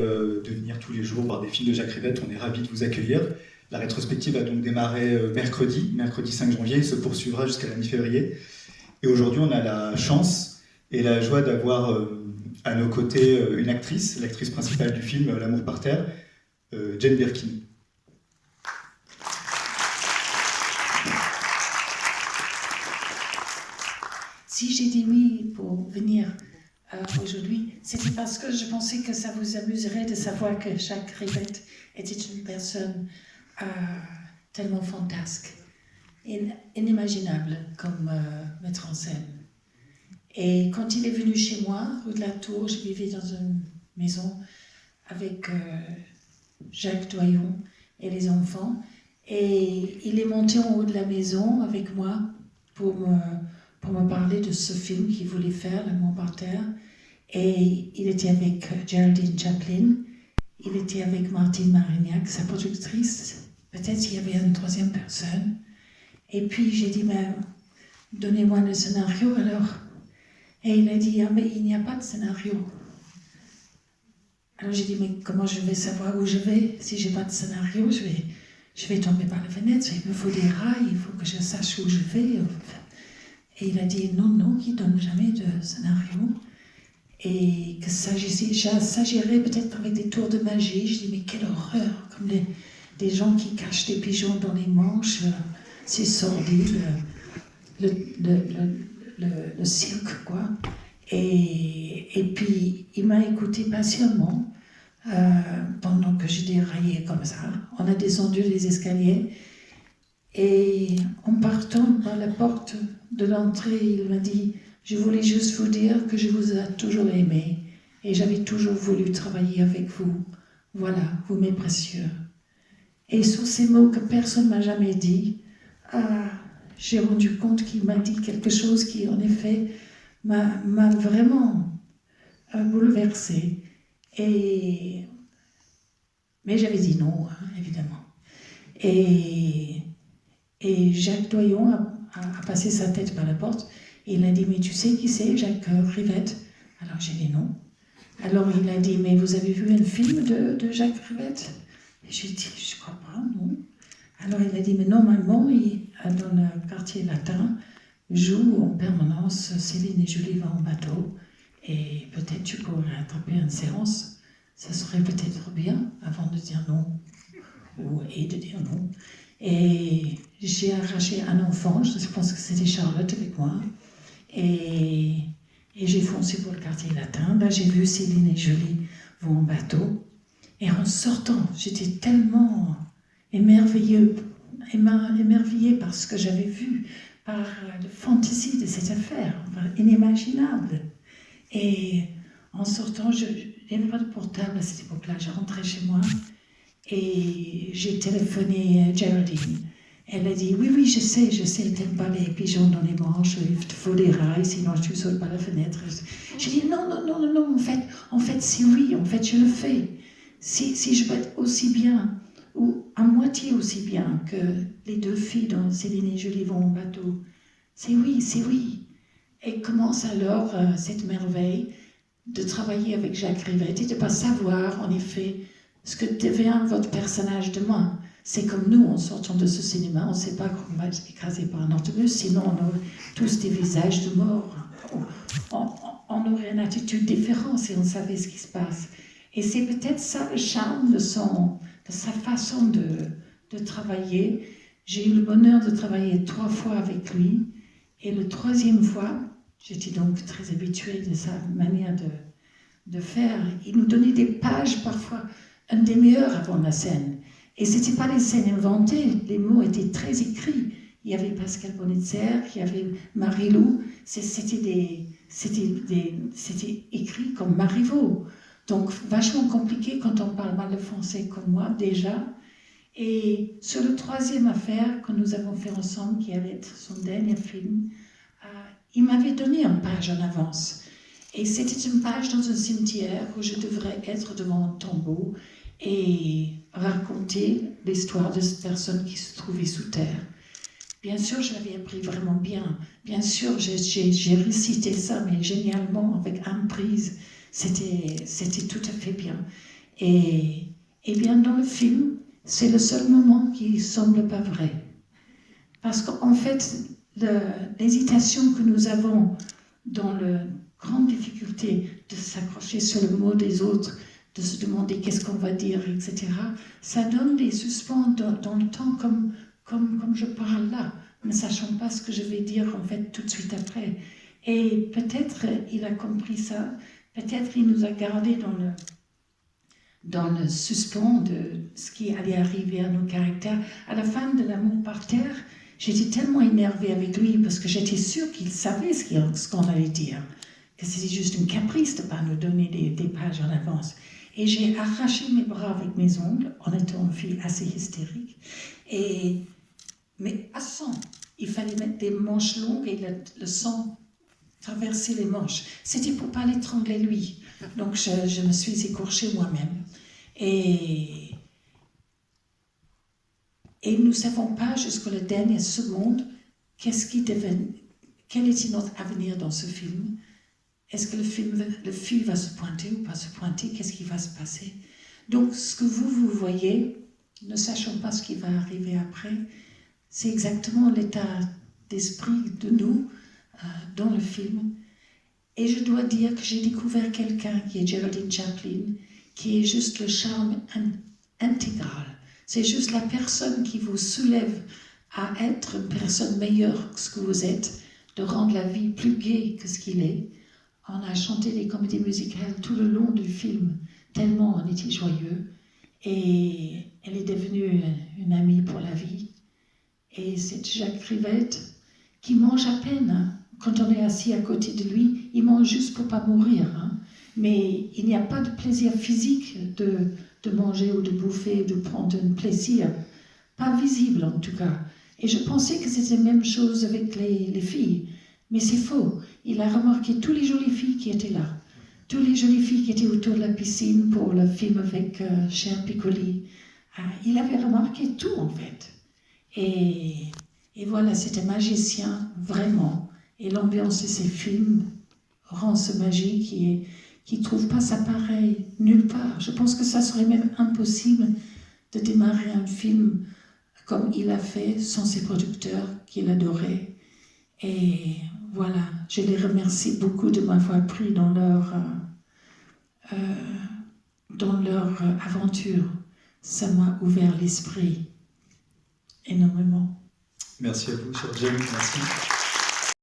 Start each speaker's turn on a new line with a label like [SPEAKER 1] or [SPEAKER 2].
[SPEAKER 1] de venir tous les jours voir des films de Jacques Rivette. On est ravis de vous accueillir. La rétrospective a donc démarré mercredi 5 janvier, et se poursuivra jusqu'à la mi-février. Et aujourd'hui, on a la chance et la joie d'avoir à nos côtés une actrice, l'actrice principale du film L'amour par terre, Jane Birkin.
[SPEAKER 2] Si j'ai dit oui pour venir aujourd'hui, c'était parce que je pensais que ça vous amuserait de savoir que Jacques Rivette était une personne tellement fantasque, inimaginable comme metteur en scène. Et quand il est venu chez moi, rue de la Tour, je vivais dans une maison avec Jacques Doyon et les enfants, et il est monté en haut de la maison avec moi pour me parler de ce film qu'il voulait faire, L'amour par terre. Et il était avec Geraldine Chaplin, il était avec Martine Marignac, sa productrice, peut-être qu'il y avait une troisième personne. Et puis j'ai dit, mais donnez-moi le scénario alors. Et il a dit, ah mais il n'y a pas de scénario. Alors j'ai dit, mais comment je vais savoir où je vais? Si j'ai pas de scénario, je vais tomber par la fenêtre, il me faut des rails, il faut que je sache où je vais. Et il a dit, non, il ne donne jamais de scénario. Et que ça s'agirait peut-être avec des tours de magie. Je dis, mais quelle horreur, comme des gens qui cachent des pigeons dans les manches, c'est sordide, le cirque, quoi. Et puis, il m'a écouté patiemment pendant que je déraillais comme ça. On a descendu les escaliers et en partant par la porte de l'entrée, il m'a dit, je voulais juste vous dire que je vous ai toujours aimé et j'avais toujours voulu travailler avec vous. Voilà, vous m'êtes précieux. Et sur ces mots que personne ne m'a jamais dit, j'ai rendu compte qu'il m'a dit quelque chose qui, en effet, m'a vraiment bouleversée. Mais j'avais dit non, évidemment. Et Jacques Doyon a passé sa tête par la porte et il a dit, mais tu sais qui c'est, Jacques Rivette? Alors j'ai dit non. Alors il a dit, mais vous avez vu un film de Jacques Rivette? Et j'ai dit, je crois pas, non. Alors il a dit, mais normalement, dans le quartier latin, joue en permanence Céline et Julie vont en bateau et peut-être tu pourrais attraper une séance. Ça serait peut-être bien avant de dire non et de dire non. Et j'ai arraché un enfant, je pense que c'était Charlotte avec moi, et j'ai foncé pour le quartier latin. Là, j'ai vu Céline et Julie vont en bateau. Et en sortant, j'étais tellement émerveillée par ce que j'avais vu, par la fantaisie de cette affaire, inimaginable. Et en sortant, je n'avais pas de portable à cette époque-là, je rentrais chez moi et j'ai téléphoné à Geraldine. Elle a dit, oui, je sais, t'aimes pas les pigeons dans les manches, il te faut des rails, sinon tu sautes par la fenêtre. J'ai dit, non, en fait, c'est oui, en fait, je le fais. Si je peux être aussi bien, ou à moitié aussi bien que les deux filles dont Céline et Julie vont au bateau, c'est oui. Et commence alors cette merveille de travailler avec Jacques Rivette et de ne pas savoir, en effet, ce que devient votre personnage demain. C'est comme nous, en sortant de ce cinéma, on ne sait pas qu'on va être écrasé par un autobus, sinon on aurait tous des visages de mort. On aurait une attitude différente si on savait ce qui se passe. Et c'est peut-être ça le charme de sa façon de travailler. J'ai eu le bonheur de travailler 3 fois avec lui. Et la 3e fois, j'étais donc très habituée de sa manière de faire. Il nous donnait des pages, parfois une demi-heure avant la scène. Et ce n'étaient pas des scènes inventées, les mots étaient très écrits. Il y avait Pascal Bonitzer, il y avait Marie-Lou, c'était écrit comme Marivaux. Donc vachement compliqué quand on parle mal le français comme moi déjà. Et sur la 3e affaire que nous avons fait ensemble, qui allait être son dernier film, il m'avait donné une page en avance. Et c'était une page dans un cimetière où je devrais être devant un tombeau et raconter l'histoire de cette personne qui se trouvait sous terre. Bien sûr, je l'avais appris vraiment bien. Bien sûr, j'ai récité ça, mais génialement, avec une prise. C'était tout à fait bien. Et bien dans le film, c'est le seul moment qui ne semble pas vrai. Parce qu'en fait, l'hésitation que nous avons dans la grande difficulté de s'accrocher sur le mot des autres, de se demander qu'est-ce qu'on va dire, etc., ça donne des suspens dans le temps comme je parle là, ne sachant pas ce que je vais dire en fait tout de suite après. Et peut-être il a compris ça, peut-être il nous a gardé dans le suspens de ce qui allait arriver à nos caractères. À la fin de L'amour par terre, j'étais tellement énervée avec lui parce que j'étais sûre qu'il savait ce qu'on allait dire, que c'était juste une caprice de ne pas nous donner des pages en avance. Et j'ai arraché mes bras avec mes ongles, en étant une fille assez hystérique. Mais à sang, il fallait mettre des manches longues et le sang traverser les manches. C'était pour ne pas l'étrangler lui. Donc je me suis écorchée moi-même. Et nous ne savons pas jusqu'à la dernière seconde quel était notre avenir dans ce film. Est-ce que le film va se pointer ou pas se pointer? Qu'est-ce qui va se passer? Donc ce que vous voyez, ne sachant pas ce qui va arriver après, c'est exactement l'état d'esprit de nous dans le film. Et je dois dire que j'ai découvert quelqu'un qui est Geraldine Chaplin, qui est juste le charme intégral. C'est juste la personne qui vous soulève à être une personne meilleure que ce que vous êtes, de rendre la vie plus gaie que ce qu'il est. On a chanté des comédies musicales tout le long du film, tellement on était joyeux. Et elle est devenue une amie pour la vie. Et c'est Jacques Rivette qui mange à peine. Hein. Quand on est assis à côté de lui, il mange juste pour ne pas mourir. Hein. Mais il n'y a pas de plaisir physique de manger ou de bouffer, de prendre un plaisir. Pas visible en tout cas. Et je pensais que c'était la même chose avec les filles. Mais c'est faux. Il a remarqué toutes les jolies filles qui étaient là. Toutes les jolies filles qui étaient autour de la piscine pour le film avec Cher Piccoli. Il avait remarqué tout en fait. Et voilà, c'était magicien, vraiment. Et l'ambiance de ces films rend ce magie qui ne trouve pas sa pareille nulle part. Je pense que ça serait même impossible de démarrer un film comme il a fait sans ses producteurs qu'il adorait. Et voilà, je les remercie beaucoup de m'avoir pris dans leur aventure. Ça m'a ouvert l'esprit énormément.
[SPEAKER 1] Merci à vous, cher Jamie, merci.